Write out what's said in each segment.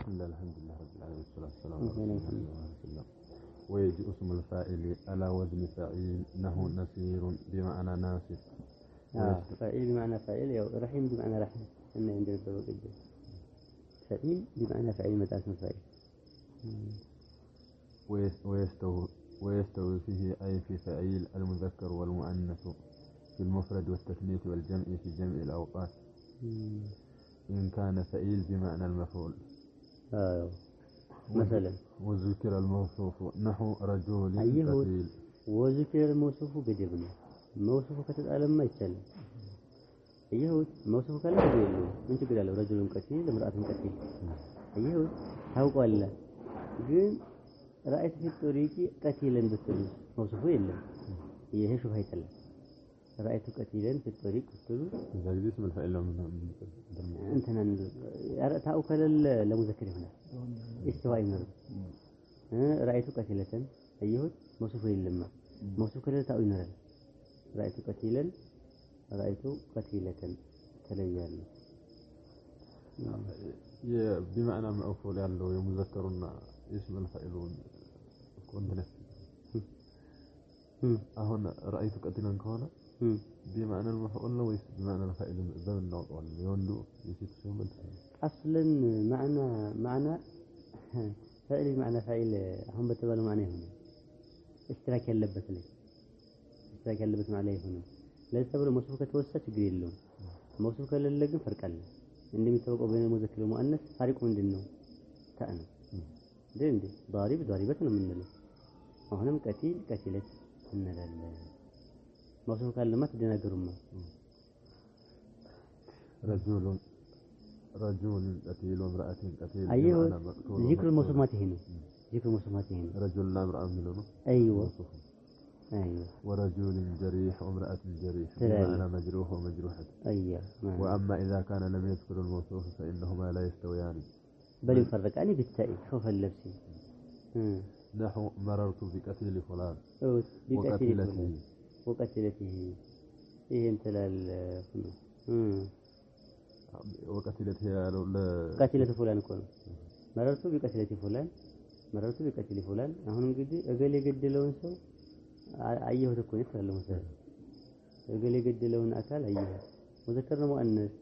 بسم الله الحمد لله رب العالمين والصلاة والسلام على رسول الله وسلم. ويجي اسم الفاعل على وزن فعيل له نسير بمعنى ناسف. فعيل بمعنى فعيل أو رحيم بمعنى رحيم. إن عندنا فرق جدا. فعيل بمعنى فعيل متى اسم فعيل. ويستوي فيه أي في فعيل المذكر والمؤنث في المفرد والتثنيث والجمع في جمع الأوقات. إن كان فعيل بمعنى المفعول. مثلا وذكر الموصوف نحو رجل قتيل. وذكر الموصوف بدبنا موصوف كتقال ما يتكلم أيهود موصوف كلام بيقولوا من تقول له رجل قتيل امرأة قتيل أيهود هاو قال له جن رأيت في الطريق قتيلا بتقول موصوفه إلا هي شو هاي تلا رأيت قتيلا في الطريق قتلوا إذا اسم الفعل أنت تأكل لمذكر هنا استواء النظر رأيت قتيلة أيهود موصوفه إلا موصوف كلا تأوي نرى رأيت قتيلا رأيت قتيلة تليان بمعنى مأفول يعني لو يمذكرون اسم الفاعلون كون هون رأيت قتيلا كون بمعنى المفعول لو بمعنى الفاعل ذا النوع واليوندو يصير شو أصلا معنى فاعل معنى فاعل هم بتبالوا معنى هنا اشتراك اللبس ليه اشتراك اللبس عليه هنا لا يستبر موصوف كتوسع تقري له موصوف كلا لكن فرق له عندما يتوقع بين المذكر والمؤنث فرق من دينه تأنى دين ضارب ضاربة من له وهنا قتيل قتيلة من له موصوف كلا ما تدينا جرمه رجل قتيل وامرأة قتيل. أيوه ذكر الموصوفات هنا ذكر الموصوفات هنا رجل لا امرأة منه. أيوه ورجل جريح وامرأة جريح بمعنى مجروح ومجروحة. أيوه وأما إذا كان لم يذكر الموصوف فإنهما لا يستويان بل يفرقان بالتاء خوف اللبس. نحو مررت بقتيل فلان وقتلته إيه انت وقتلته قتلة فلان كون مررت بقتلة فلان مررت بقتل فلان አሁን እንግዲህ እገሌ ገደለውን ሰው አየሁት እኮ ነው ያለው መሰለ እገሌ ገደለውን አካል አየሁ ሙዘከር ነው ሙአነስ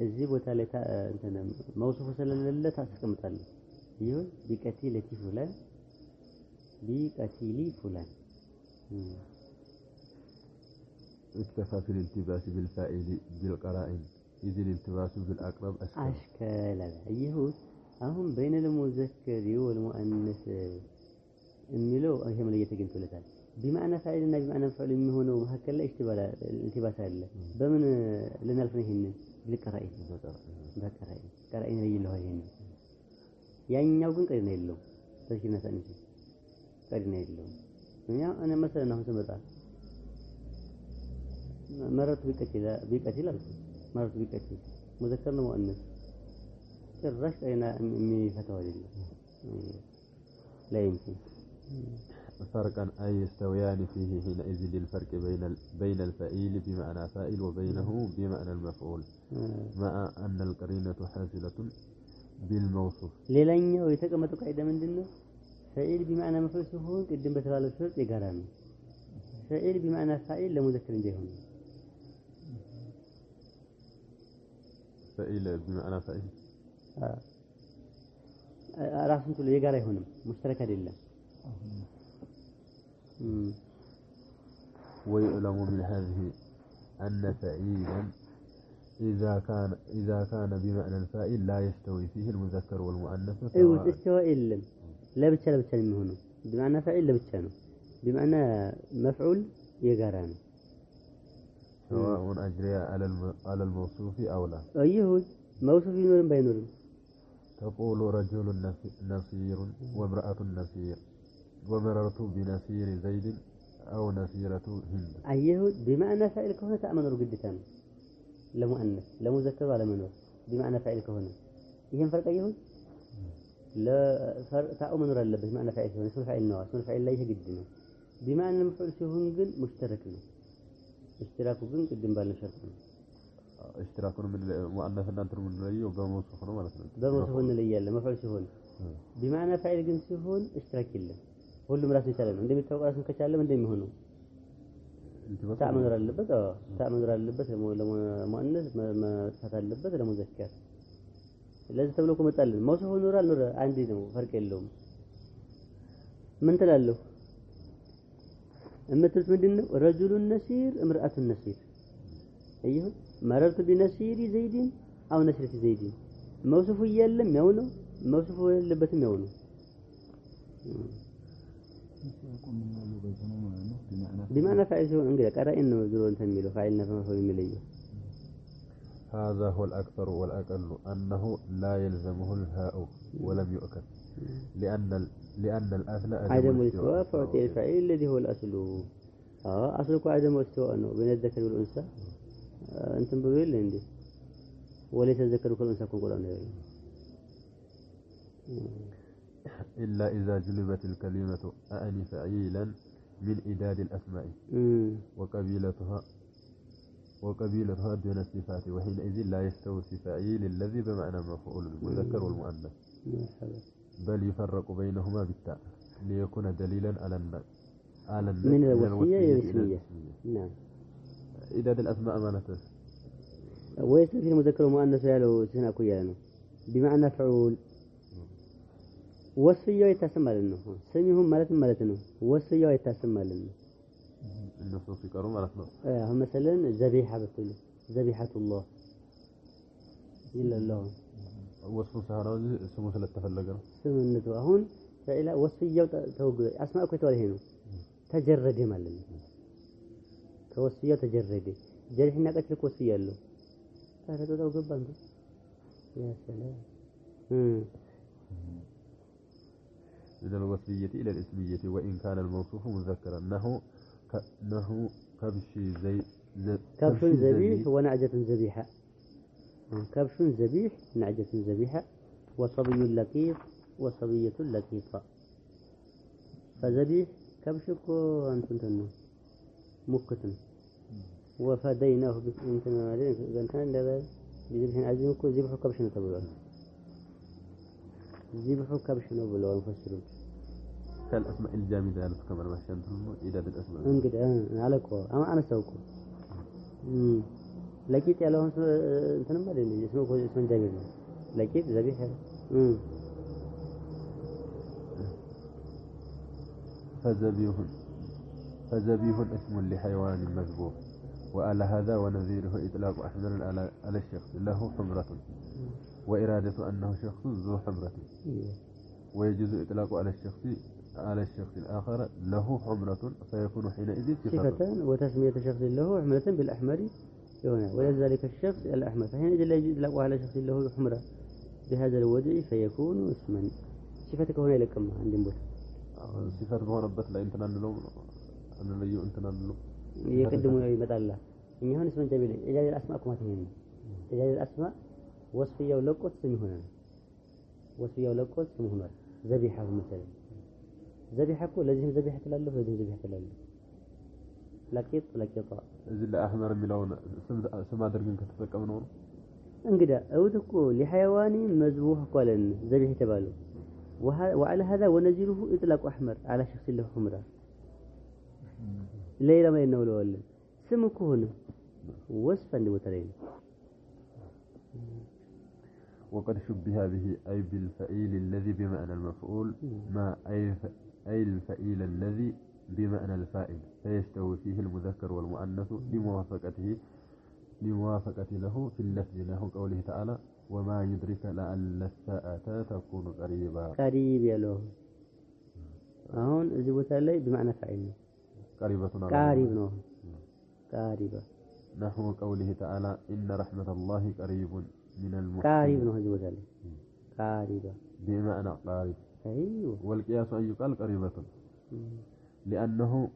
እዚህ ቦታ ላይ እንትን መውሱፍ ስለሌለ ታስቀምጣለህ ይሁን ቢቀቲለቲ فلان ቢቀቲሊ فلان اكتفى في الالتباس بالفاعل بالقرائن إذ الالتباس بالأقرب أشكال يهود أهم بين المذكر والمؤنث የሚለው ይሄ መለየት ተገኝቶለታል بمعنى فاعل እና بمعنى مفعول የሚሆነው መካከል ላይ التباس አለ በምን ልናልፍ ነው ይሄንን بالقرائن قرائن ይለው ይሄን ያኛው ግን ቀሪና የለው ተሽኪና ሳንጂ ቀሪና የለው እኔ مثلا አሁን ስመጣ مررت بقتيل مررت بقتيل مذكر ومؤنث الرش أين أمي فتوى لا يمكن فرقا أي يستويان فيه حينئذ للفرق بين الفعيل بمعنى فاعل وبينه بمعنى المفعول مع أن القرينة حاصلة بالموصوف ሌላኛው የተቀመጠው ቃይዳ ምንድነው فعيل بمعنى مفعول ሲሆን ቅድም በተባለው ሸርጥ የጋራ ነው فعيل بمعنى فاعل ለሙዘከር እንዲሆን فعيل بمعنى فاعل ራሱን ሁሉ የጋራ አይሆንም ሙሽተረክ አይደለም ويعلم من هذه أن فعيلا إذا كان بمعنى الفاعل لا يستوي فيه المذكر والمؤنث ايوه استواء الا لا ብቻ የሚሆነው بمعنى فاعل ለብቻ ነው بمعنى مفعول የጋራ ነው سواء أجري على الموصوف أو لا أيهود موصوف ينورن بينورن تقول رجل نصير وامرأة نصير ومررت بنصير زيد أو نصيرة هند أيهود بمعنى فاعل كهنا تأمن رجدتان لمؤنث لمذكر ولا منور بمعنى فاعل كهنا يهم فرق أيهود لا فرق تأمن ولا بمعنى فاعل كهنا اسم فاعل نوع اسم فاعل لا يهجدنا بمعنى المفعول سيهون مشترك له اشتراكه بين قدام بالنا شرطنا اشتراكون من مؤنث أنتم من ليه وبموصفنا ما لسنا بموصفون اللي يلا مفعول شهون بمعنى فاعل جنس شهون اشتراك الله ሁሉም ራሱ ይቻላል እንደሚታወቀው ራሱን ከቻለ ምን እንደሚሆነው ታመኑር አለበት ታመኑር አለበት ለሙአነስ መጥፋት አለበት ለሙዘከር ስለዚህ ተብሎ ቆመጣልን መውሱፍ ኑር አልኑር አንድ ነው ፈርቅ የለውም ምን ትላለህ እምትሉት ምንድነው ረጁሉን ነሲር እምራአቱን ነሲር አይሁ መረርቱ ቢነሲሪ ዘይድን አው ነሲርቲ ዘይድን መውሱፉ የለም ያው ነው መውሱፉ የለበትም ያው ነው بمعنى فاعل شو انقل قرأ انه زرون تنميله فاعلنا فما هو يميله هذا هو الأكثر والأقل أنه لا يلزمه الهاء ولم يؤكد لأن الأصل عدم الاستواء فاعطي الفاعل الذي هو الأصل أصلك عدم الاستواء أنه بين الذكر والأنثى أنتم بقول لي عندي وليس الذكر والأنثى كن قرآن إلا إذا جلبت الكلمة أعني فعيلا من إداد الأسماء وقبيلتها دون الصفات وحينئذ لا يستوي فعيل الذي بمعنى مفعول المذكر والمؤنث بل يفرق بينهما بالتاء ليكون دليلا على من الوصية الاسمية نعم إداد الأسماء معناته ويصير في المذكر والمؤنث يالو سنة كويانو بمعنى فعول وصية يتسمى لنا سميهم مالتنا وصية يتسمى لنا النصوص يقرون مالتنا هم مثلا ذبيحة بتقول ذبيحة الله إلا الله وصف سهرة اسمه ثلاثة فلقنا سمنته هون فإلى وصية توجد أسماء كتير هنا تجرد مالنا توصية تجرد جرح نقص لك وصية له هذا توجد بانده يا سلام من الوصية إلى الاسمية وإن كان الموصوف مذكرا نحو كبش ذبيح ونعجة ذبيحة كبش ذبيح نعجة ذبيحة وصبي لقيط وصبية لقيطة فذبيح كبشك أنتم تنو مكتن وفديناه بأنتم مالين كان لذا بذبح عزيمك وذبح كبش نتبعه ذبحوا كبش نوبل وانفسرون كالأسماء الجامدة كما المحشنتهم إداد الأسماء انقد على كو أنا سوكو لكيت يا لهم تنمر اللي اسمه جامد لكيت ذبيحة فذبيح اسم لحيوان مذبوح وعلى هذا ونذيره إطلاق أحمر على الشخص له حمرة وإرادة أنه شخص ذو حمرة ويجوز إطلاق على الشخص الآخر له حمرة فيكون حينئذ صفة وتسمية شخص له حمرة بالأحمر هنا ولذلك الشخص الأحمر فحينئذ لا يجوز إطلاق على شخص له حمرة بهذا الوضع فيكون اسما صفتك هنا لكم عند بوت صفات مربت لا يمتنان لهم أنا لا يمتنان لهم يقدموا يمتع الله إن هون اسم جميل إجاز الأسماء كما تهين إجاز الأسماء وصفية ولقوت سمي هنا وصفية ولقوت سمي هنا ذبيحة مثلا ذبيحة كل لازم ذبيحة لله لازم ذبيحة لله لقيط لقيطة إذا أحمر ملون سما درجن كتفك منون انقدا أو تقول لحيوان مذبوح قالن ذبيحة تباله وعلى هذا ونزيله إطلاق أحمر على شخص له حمرة ليلة ما ينول ولا سمك هنا وصفا لمترين وقد شبه به أي بالفعيل الذي بمعنى المفعول ما أي الفعيل الذي بمعنى الفاعل فيستوي فيه المذكر والمؤنث لموافقة له في اللفظ له قوله تعالى وما يدرك لعل الساعة تكون قريبا قريب يا له هون زبوت عليه بمعنى فاعل قريبة قريب نو قريبة نحو قوله تعالى إن رحمة الله قريب من المحسنين قريب نو زبوت عليه قريبة بمعنى قريب أيوه والقياس أن يقال قريبة لأنه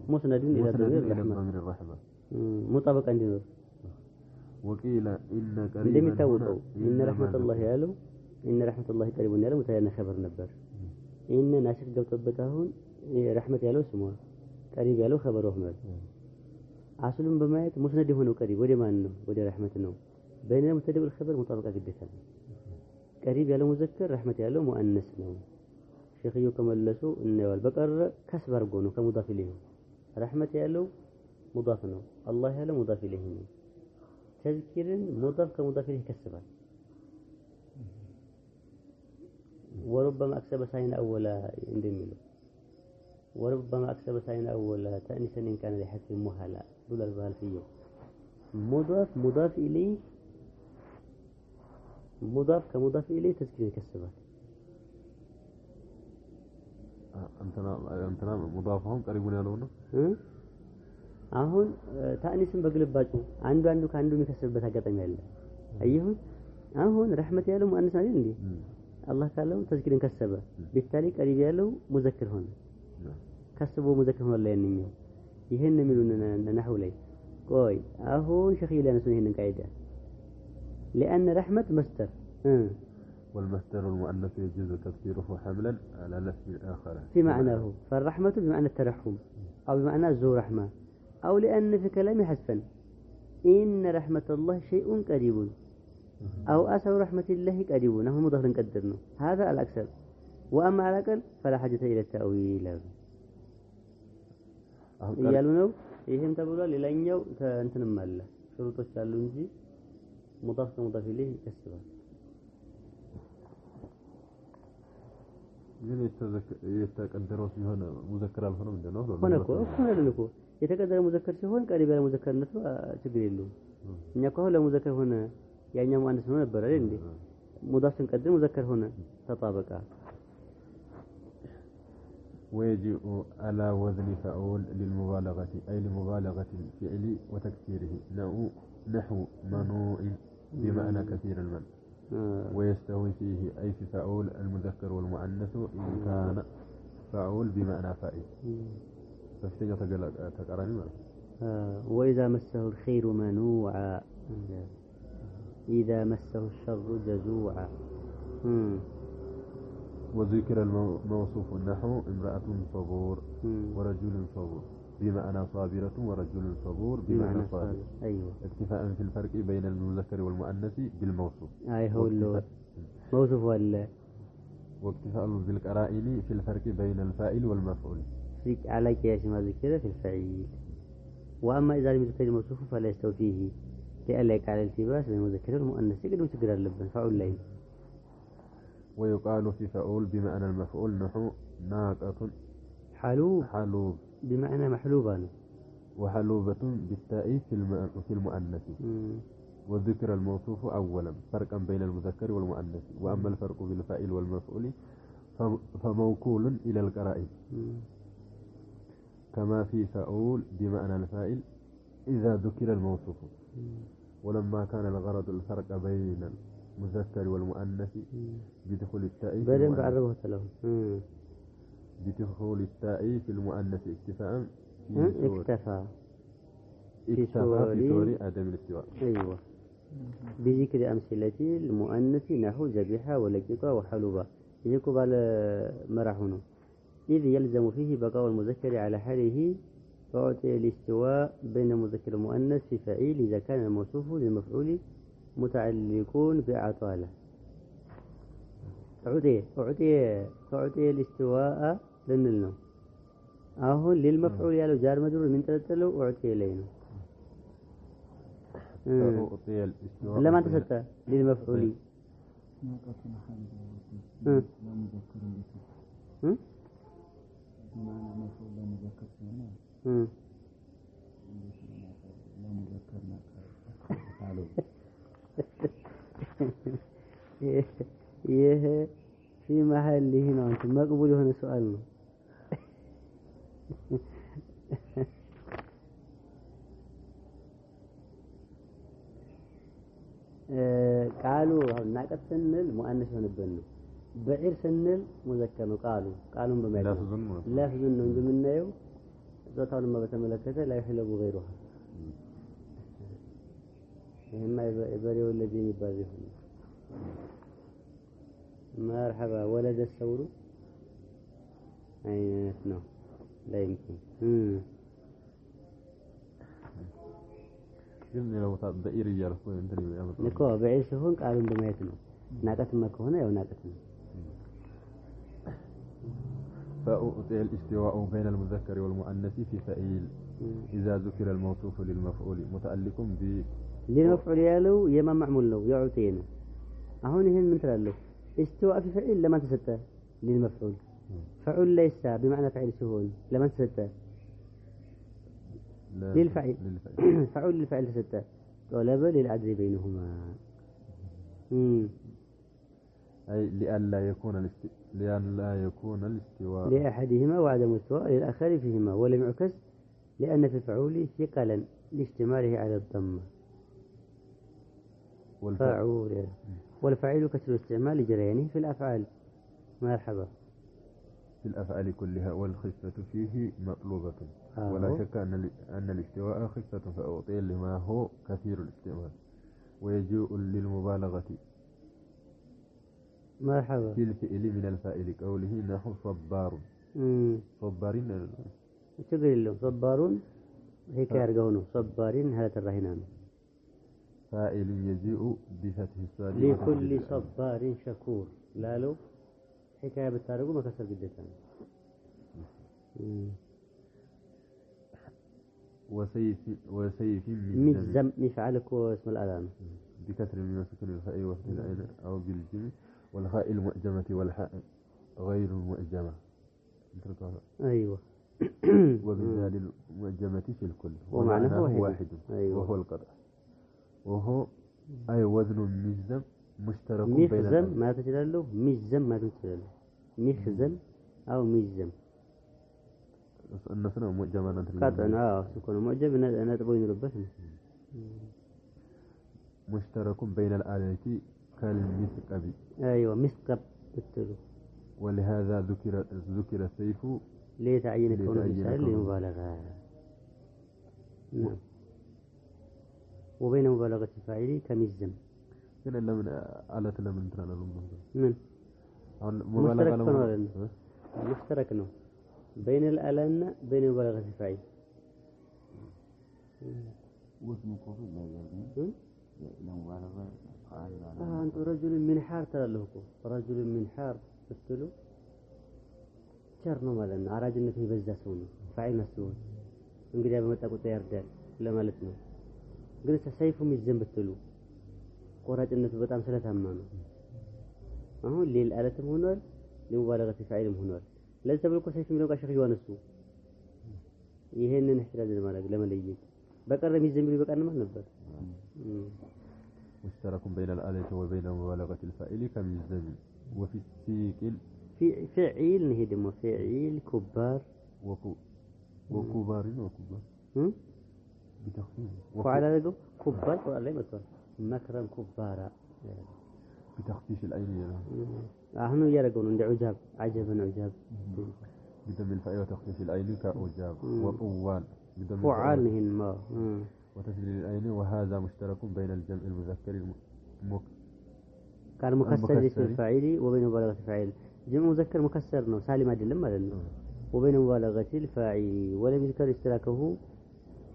مسند إلى ضمير الرحمة مطابق عندنا وقيل إن قريبا إن رحمة الله يالو إن رحمة الله قريب يالو متى خبر نبر إن ناسك قبل تبتهون رحمة يالو سموه قريب يالو خبره مال አስሉን በማየት ሙስነድ የሆነው ቀሪብ ወደ ማን ነው? ወደ ረህመት ነው። በእነ ሙብተዳ ወልኸበር ሙጣበቃ ግዴታ ነው። ቀሪብ ያለው ሙዘከር ረህመት ያለው ሙአነስ ነው። ሸኺዩ ከመለሱ እናየዋል። በቀረ ከስብ አድርጎ ነው ከሙዳፍ ኢለይሂ ረህመት ያለው ሙዳፍ ነው። አላህ ያለው ሙዳፍ ኢለይሂ ነው። ተዝኪርን ሙዳፍ ከሙዳፍ ኢለይሂ ይከስባል። وربما أكسب ساين أولا እንደሚለው وربما أكسب ساين أولا تأنيسا إن كان لحذف مهلا دول البال فيه مضاف إليه مضاف كمضاف إليه تذكير يكسبه انتنا مضافهم قريبون ያለው ነው አሁን ታኒስን በግልባጩ አንዱ ከአንዱ የሚከስብበት አጋጣሚ አለ አይሁን አሁን ረህመት ያለው ሙአነስ አይደል እንዴ አላህ ካለው ተዝኪርን ከሰበ ቢታሊ ቀሪብ ያለው ሙዘክር ሆነ ከስቦ ሙዘክር ሆነ ለየነኛው ይሄን የሚሉን ነህው ላይ ቆይ አሁን ሸኺ ለነሱ ይሄንን قاعده لان رحمه مصدر والمصدر المؤنث يجوز تفسيره حملا على الاسم الاخر في معناه فالرحمه بمعنى الترحم او بمعنى ذو رحمه او لان في كلامي حذفا ان رحمه الله شيء قريب أو أثر رحمة الله قريب نحن مضاف نقدرنا هذا الأكثر وأما على الأقل فلا حاجة إلى التأويل እያሉ ነው ይሄም ተብሏል ሌላኛው እንትንም አለ ሽሩጦች አሉ እንጂ ሙዳፍ ከሙዳፍ ኢለይሂ ይከስባል ግን የተቀደረው ሲሆን ሙዘከር አልሆነም እንደው ሆነ እኮ የተቀደረ ሙዘከር ሲሆን ቀሪብ ያለ ሙዘከርነቱ ችግር የለውም እኛ እኮ ለሙዘከር ሆነ ያኛው ሙአነስ ነው ነበር አይደል እንዴ ሙዳፍ ስንቀድም ሙዘከር ሆነ ተጣበቃ ويجيء على وزن فعول للمبالغة أي لمبالغة الفعل وتكثيره نحو منوع بمعنى كثير المنع ويستوي فيه أي في فعول المذكر والمؤنث إن كان فعول بمعنى فائل فاستجى تقراني ماذا وإذا مسه الخير منوعا إذا مسه الشر جزوعا وذكر الموصوف النحو امرأة صبور ورجل صبور بمعنى صابرة ورجل صبور بمعنى صابر أيوة اكتفاء في الفرق بين المذكر والمؤنث بالموصوف أي هو موصوف ولا واكتفاء بالقرائن في الفرق بين الفاعل والمفعول على قياس ما ذكر في الفعيل وأما إذا لم يذكر الموصوف فلا يستوي فيه لألا يقع الالتباس بين المذكر والمؤنث يقدر تقرا اللبن فعول لي ويقال في فعول بمعنى المفعول نحو ناقة حلوب بمعنى محلوبة وحلوبة بالتاء في المؤنث وذكر الموصوف أولا فرقا بين المذكر والمؤنث وأما الفرق بالفاعل والمفعول فموكول إلى القرائن كما في فعول بمعنى الفاعل إذا ذكر الموصوف ولما كان الغرض الفرق بين المذكر والمؤنث بدخول التاء بعدين بعرفه له بدخول التاء في المؤنث اكتفاء اكتفى في صور عدم الاستواء أيوة بذكر أمثلة المؤنث نحو ذبيحة ولقيطة وحلوبة يجيكم على مرحونه إذ يلزم فيه بقاء المذكر على حاله فأعطي الاستواء بين المذكر والمؤنث في فعيل إذا كان الموصوف للمفعول متعلقون بعطالة أعطي الاستواء لنلنا أهو للمفعول يالو جار مجرور من تلتلو أعطي إلينا أعطي الاستواء لما تسطى للمفعول ይሄ في محل هنا أنت مقبول هنا سؤالنا قالوا ناقة سنل مؤنث ሆነብን بعير سنل مذكر ነው ቃሉን በማለት ላፍዙን ነው እንደምናየው ذاتውን በተመለከተ لا يحلب غيرها ይሄማ በሬው ለዚህ ይባል ይሆናል مرحبا ولد الثور أي نو لا يمكن ግን ነው በኢር እያልኩ እንትን ያመጣው እኮ በዒር ሲሆን ቃሉ እንደማየት ነው ናቀትማ ከሆነ ያው ናቀት ነው فأعطي الاستواء بين المذكر والمؤنث في فعيل إذا ذكر الموصوف للمفعول متعلق ب للمفعول يالو يما معمول له يعطينا هون هن من تلالو استواء في فعيل لما تسته للمفعول فعل ليس بمعنى فعل سهول لما تسته للفعل فعل للفعل تسته طلب للعدل بينهما أي لئلا يكون الاستواء لأحدهما وعدم الاستواء للآخر فيهما ولم يعكس لأن في الفعول ثقلا لاشتماله على الضمة فعول والفعيل كسر الاستعمال لجريانه في الأفعال مرحبا في الأفعال كلها والخفة فيه مطلوبة ولا شك أن الاستواء خفة فأعطي لما هو كثير الاستعمال ويجيء للمبالغة مرحبا في الفعل من الفاعل قوله نحو صبار صبارين تقول له صبارون هيك يرجعونه صبارين هذا الرهينان فاعل يجيء بفتح الصاد لكل صبار شكور لا له حكاية بالتارجو ما كسر جدتان وسيف مجزم نفعلك واسم الألام بكسر من سكن الفاء وفتح العين أو بالجم والخاء المعجمة والحاء غير المعجمة أيوة وبالذال المعجمة في الكل ومعناه واحد أيوة. وهو القطع وهو أي وزن مجزم مشترك بين مخزم ما تجلل له مجزم ما تجلل له مخزم أو مجزم النصر معجمة قطع سكون معجم نتبين ربته مشترك بين الآلات كالمثقب أيوة مثقب بالتلو ولهذا ذكر السيف ليتعين كونه مثال لمبالغة نعم وبين مبالغة الفاعل كمجزم كنا لمن آلة لمن ترى من مبالغة مشترك نو بين الآلان بين مبالغة الفاعل واسمه كوفي لا مبالغة أنت رجل من حار ترى له رجل من حار تقتلوا شرنا مالنا عراجنا في بزاسونه فاعل مسؤول እንግዲህ በመጣቁት ያርዳል ለማለት ነው ግን ሰይፉ የሚዘም ብትሉ ቆራጭነቱ በጣም ስለታማ ነው አሁን ሌላ አለትም ሆኗል ለሙባለغه فاعلም ሆኗል ለዚህ ብሎ ሰይፉ የሚለው ጋር ሸክዩ አነሱ ይሄንን እህትራዝ ለማድረግ ለመለየት በቀረ የሚዘም ቢሉ በቀር ማለት ነበር مشترك بين الآلة وبين مبالغة الفاعل كمجزم وفي السيكل في فعيل نهي دمو فعيل كبار وكبار بتخفيف وعلى ذلك كبار ولا مثلا مكرم كبارا بتخفيف العين هنو يرقون عند عجاب عجبا عجاب بدم الفاء وتخفيف العين كعجاب وطوال فعال نهن ما وتسجيل العين وهذا مشترك بين الجمع المذكر كان مكسر اسم الفاعل وبين مبالغة الفاعل جمع مذكر مكسر نو سالم عدل مالنا وبين مبالغة الفاعل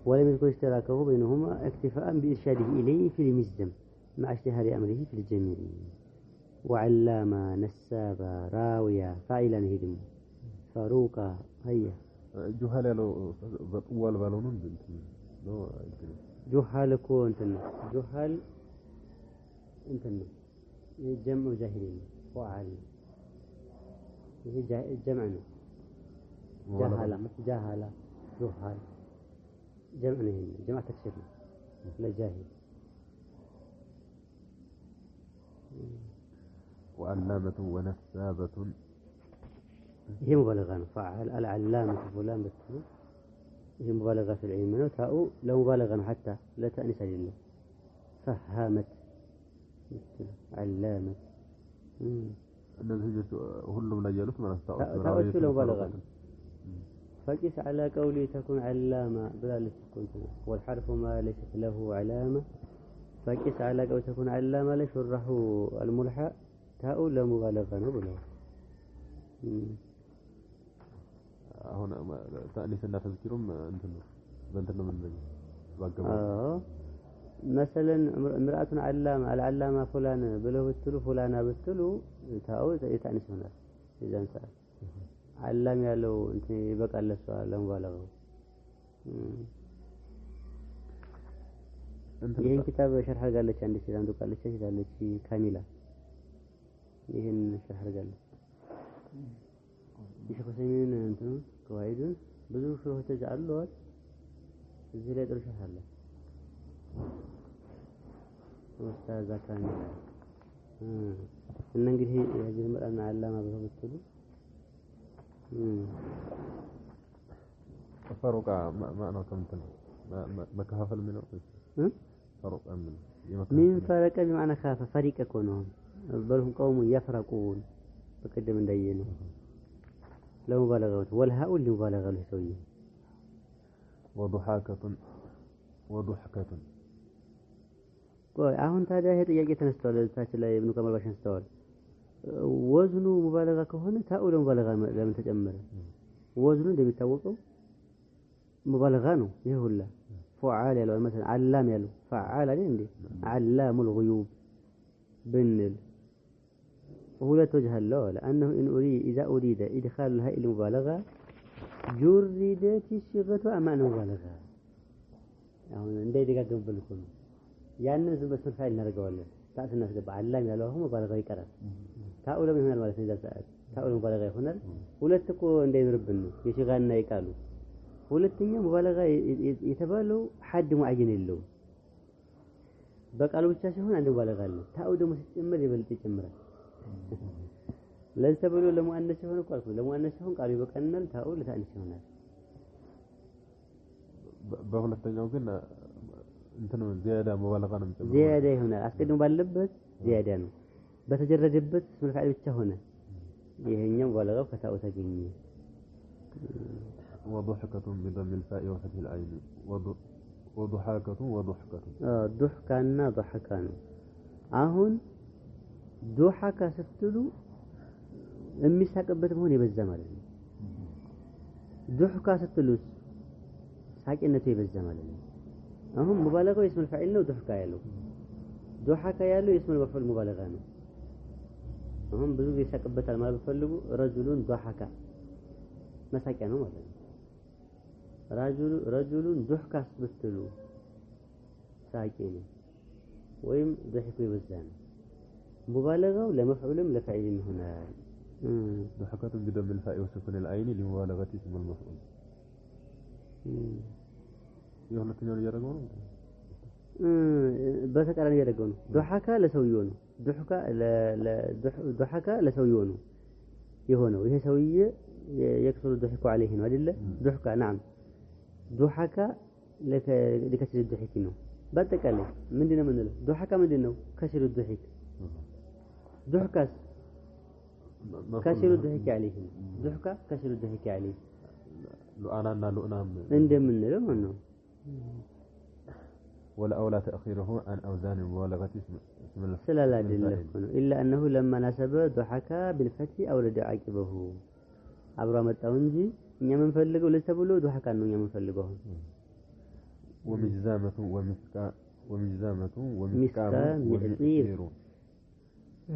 ولم يذكر اشتراكه بينهما اكتفاء بإرشاده إليه في المجزم مع اشتهار أمره في الجميع وعلامة نسابة راوية فاعلا هدم فاروقة هيا جهال لو بطول بالونون بنت لو جهال كو جهال انتنا جمع جاهلين وعل هي جمعنا جهالة جهال جمعنا هنا جمع تكسير لا جاهل وعلامة ونسابة هي مبالغة فعل العلامة فلان بالتالي هي مبالغة في العلم تاء لو مبالغة حتى لا تأنس لله فهمت علامة النتيجة كلهم لا يجلس ما تأويل لو مبالغة فقس على قولي تكون علامة بلا تكون والحرف ما ليست له علامة فقس على قولي تكون علامة لشرح الملحى تاء لو مبالغة نبلا هنا تأنيس الناس تذكرهم أنتم من مثلا امرأة علامة فلان بله بتلو فلانة بتلو تاو يتأنس هنا إذا انت علام يالو انت يبقى على السؤال لا مبالغة ይህን ኪታብ ሸርህ አድርጋለች አንድ ሴት አንዱ ቃለች ይላለች ካሚላ ይህን ሸርህ አድርጋለች የሸኹ ሰይሚን እንትን ከዋይዱን ብዙ ሹሩሆች አሉት እዚህ ላይ ጥሩ ሸርህ አለ ኡስታዝ ካሚላ እና እንግዲህ የዚህ መራና አላማ ብለው ብትሉ فرق معنى كم تنو مكافل منه فرق من من فرق بمعنى خاف فريق يكونون بل هم قوم يفرقون بقدم ندينه لو مبالغه والهاء اللي مبالغه له سويه وضحكة ቆይ አሁን ታዲያ ይሄ ጥያቄ ተነስቷል ታች ላይ ኢብኑ ከማል ባሽን ተስተዋል ወዝኑ ሙባለጋ ከሆነ ታኡል ሙባለጋ ለምን ተጨመረ ወዝኑ እንደሚታወቀው ሙባለጋ ነው ይሄ ሁላ فعال ያለው مثلا علام ያለው فعال አይደል እንዴ علام الغيوب بنل ሁለት وجه አለው لانه ان اريد اذا اريد ادخال الهاء المبالغه جردت الصيغه امام المبالغه አሁን እንደይደጋገምብል እኮ ነው ያንን ዝም በስል ፋይል እናደርገዋለን ታስ እናስገባ አላም ያለው አሁን ሙባለጋ ይቀራል ታኡል ይሆናል ማለት ነው እዛ ታኡል ሙባለጋ ይሆናል ሁለት እኮ እንደይዝርብን ነው የሽጋና ይቃሉ ሁለተኛ ሙባለጋ የተባለው ሐድ ሙአየን የለውም በቃሉ ብቻ ሲሆን አንድ ሙባለጋ አለ ታኡ ደግሞ ሲጨመር ይበልጥ ይጨምራል ለዚህ ተብሎ ለሙአነስ ሲሆን እኮ አልኩ ለሙአነስ ሲሆን ቃሉ ይበቃናል ታኡ ለታንስ ይሆናል በሁለተኛው ግን እንትን ዚያዳ ሙባለጋ ነው የሚጨምረው ዚያዳ ይሆናል አስቀድሞ ባለበት ዚያዳ ነው በተጀረደበት ስም ፋይል ብቻ ሆነ ይሄኛው ሙባለጋው ከታኡ ተገኘ وضحكة بضم الفاء وفتح العين وضحكة ضحكنا ضحكنا አሁን ضحك ስትሉ የሚሳቅበት መሆን የበዛ ማለት ነው ضحك ስትሉ ሳቂነቱ የበዛ ማለት ነው አሁን ሙባለጋው اسم الفاعل ነው ضحك ያለው ضحك ያለው اسم المفعول ሙባለጋ ነው አሁን ብዙ ይሳቅበታል ማለት ፈልጉ رجل ضحك መሳቂያ ነው ማለት ነው رجل ضحك ብትሉ ሳቂ ነው ወይም ضحك ይበዛል ሙባለጋው ለመፍዑልም ለፋዒልም ይሆናል ضحكة بدم الفاء وسكون العين لمبالغة اسم المفعول የሁለተኛው ያደረገው ነው በተቃራኒ ያደረገው ነው ضحك ለሰውየው ነው ضحك ለሰውየው ነው የሆነው ይሄ ሰውዬ يكثر الضحك عليه ነው አይደለ ضحك نعم ضحك لكثر الضحك ነው በአጠቃላይ ምንድነው የምንለው ضحك ምንድነው كثر الضحك ضحكስ كثر الضحك عليه ضحك كثر الضحك عليه لؤانا لؤنام እንደምንለው ነው ولا أولى تأخيره عن أوزان المبالغة اسم سلا إلا أنه لما نسب ضحك بالفتح أورد عاقبه አብራ መጣው እንጂ እኛ የምንፈልገው ለተብሎ ضحك ነው እኛ የምንፈልገው ومجزامة ومسكام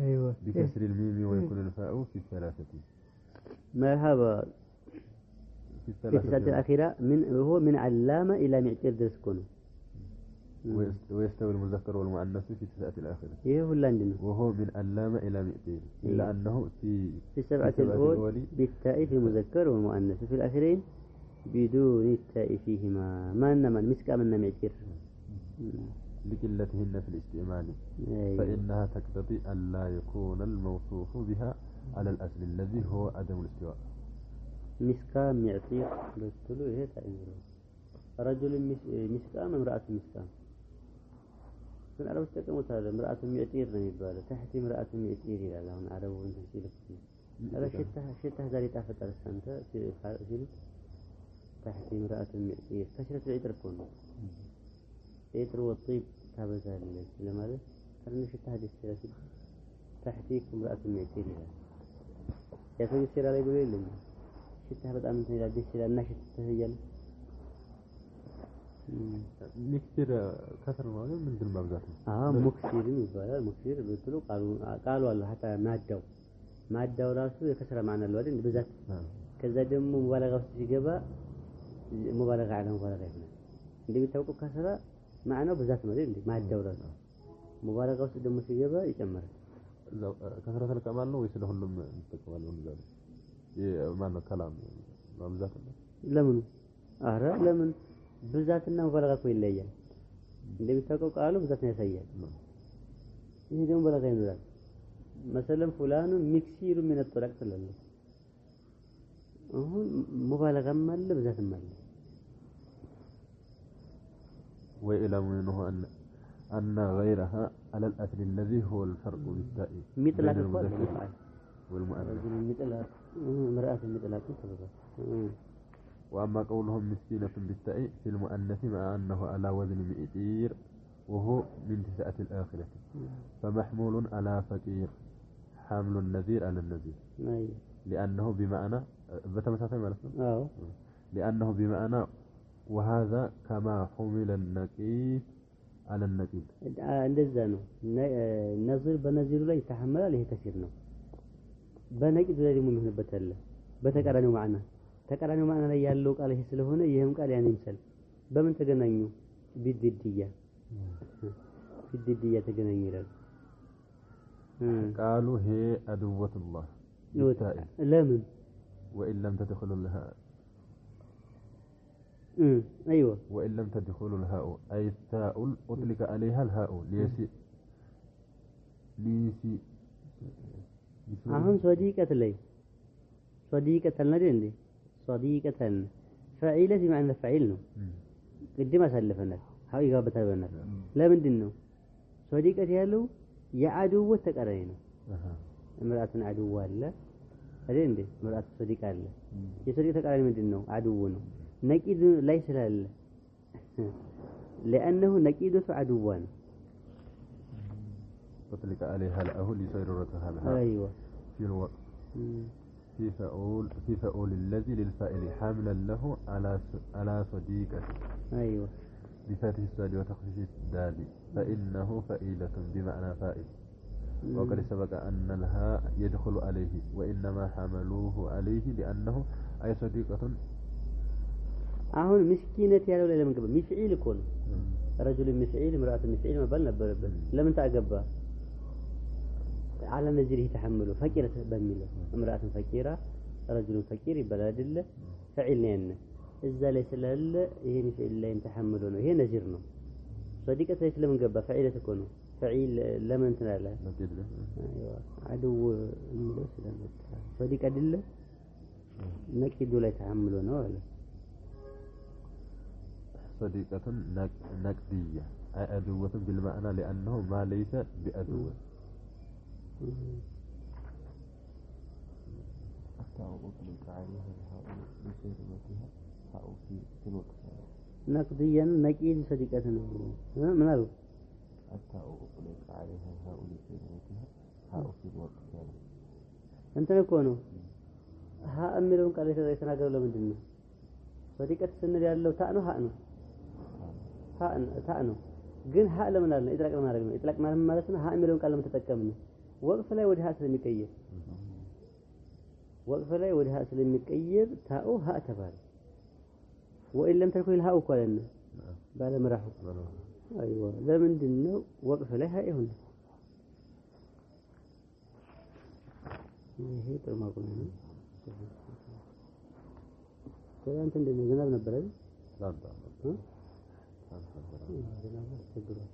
ايوه بكسر الميم ويكون الفاء في الثلاثة مرحبا في الثلاثة الأخيرة هو من علامة إلى معتير درسكونه ويستوي المذكر والمؤنث في التسعة الآخرة إيه هو اللي عندنا وهو من علامة إلى معتير إلا أنه في السبعة الأول بالتاء في المذكر والمؤنث في الآخرين بدون التاء فيهما ما إنما المسكة من معتير لقلتهن في الاستعمال فإنها تقتضي أن لا يكون الموصوف بها على الأصل الذي هو عدم الاستواء مسكة معتير بتقولوا إيه تعينه رجل مسكام امرأة مسكام كن عرب استقاموا هذا امرأة معتير ነው የሚባለው تحت امرأة معتير ይላል አሁን አረቡ እንትን ሲል አረ ሽታ ዛሬ ታፈጣል አንተ ሲል تحت امرأة معتير كثرة العطر كون عطر والطيب ታበዛለች ለማለት ትንሽ ታዲስ ሲል تحتك امرأة معتير ይላል ያሰው ሲራ ላይ ብሎ የለም ሽታ በጣም እንትን ይላል ደስ ይላል እና ሽታ ይያል ሚክሲር ከስር ነው አይደል? ምንድን መብዛት ነው? ሙክሲርም ይባላል። ሙክሲር ብትሉ ቃሉ አለ ሐታ ማዳው ራሱ የከስራ ማዕና አለው አይደል? ብዛት ከዛ ደግሞ ሙባለጋ ውስጥ ሲገባ ሙባለጋ አለ ሙባለጋ ይሆናል። እንደሚታወቀው ከስራ ማዕናው ብዛት ነው አይደል? ማዳው ራሱ ሙባለጋ ውስጥ ደግሞ ሲገባ ይጨምራል። እዛው ከስራ ተልቀማል ነው ወይስ ለሁሉም እንጠቀማለን ነው? የማነው ከላም መብዛት ነው? ለምን? አረ ለምን ብዛትና ሙባለጋ እኮ ይለያል። እንደሚታወቀው ቃሉ ብዛትን ያሳያል። ይሄ ደግሞ ሙባለጋ ይኖራል። مثلا فلان مكسير من الطلاق تلله አሁን ሙባለጋ ማለ ብዛት ማለ وإلى منه أن غيرها على الأصل الذي هو الفرق بالتاء مثل المذكر والمؤنث مثل امرأة مثل وأما قولهم مسكينة بالتاء في المؤنث مع أنه على وزن مئتير وهو من تسعة الآخرة فمحمول على فقير حامل النذير على النذير لأنه بمعنى بتمساسي مالك لأنه بمعنى وهذا كما حمل النقيض على النقيض እንደዛ ነው ነዝር በነዚሩ ላይ ተሐመላል ይሄ ከሲር ነው በነቂድ ላይ ደግሞ የሚሆንበት አለ በተቃራኒው ማዕና ላይ ያለው ቃል ይሄ ስለሆነ ይሄም ቃል ያን ይመስል በምን ተገናኙ ቢድድያ ተገናኙ ይላል قالوا هي عدوة الله لمن وإن لم تدخل الهاء أيوة وإن لم تدخل الهاء أي التاء أطلق عليها الهاء ليسي أهم صديقة لنا صديقة فعيلة معنى فعيلنا قدم أسلفنا هاو إجابتها بنا لا من دينه صديقة يالو يعدو تقرينه امرأة عدوة لا هذين دي امرأة صديقة لا يصديقة تقرين من دينه عدوه نكيد ليس لا لأنه نكيد عدوان تطلق عليها الأهل لسيرورتها لها أيوة في الوقت في فأول الذي للفائل حاملا له على صديقة أيوة بفتح الساد وتخفيف الدال فإنه فائلة بمعنى فائل وقد سبق أن الهاء يدخل عليه وإنما حملوه عليه لأنه أي صديقة አሁን ምስኪነት ያለው ላይ ለምን ገባ ሚፍዒል እኮ ነው رجل مفعيل امرأة مفعيل ما بالنا بربل لمن تعقب على نزله تحمله فقيرة بميله امرأة فقيرة رجل فقير بلاد الله فعيل لأنه إذا ليس له هي مفعيل لا يتحمله هي نزيرنا صديقة ليس لمن قبل فعيلة تكونه فعيل لمن تنالها أيوة عدو صديق أدلة نكيد لا يتحملونه ولا صديقة نقدية أي عدوة بالمعنى لأنه ما ليس بعدوة التاء أطلق عليها الهاء لسيرورتها هاء في الوقت نقديا نقيد صديقة من هذا التاء أطلق عليها الهاء لسيرورتها هاء في الوقت أنت نكونه هاء أميرون قال يتناقض ولا مدنه صديقة السنة ያለው ታእ ነው ታእ ነው ግን ሀ ለምን አለ ኢጥላቅ ለማድረግ ነው ኢጥላቅ ማለት ነው ሀ የሚለውን ቃል ለመተጠቀም ነው ወቅፍ ላይ ወደ ሀ ስለሚቀየር ታኡ ሀ ተባለ ወኢን ለም ተኩን ሀኡ ቆለና ባለ መራሁ አይዋ ለምንድን ነው ወቅፍ ላይ ሀ ይሁን ይሄ ጥሩ ማቆም ነው አንተ እንደዚህ ዝናብ ነበር አይደል? ዝናብ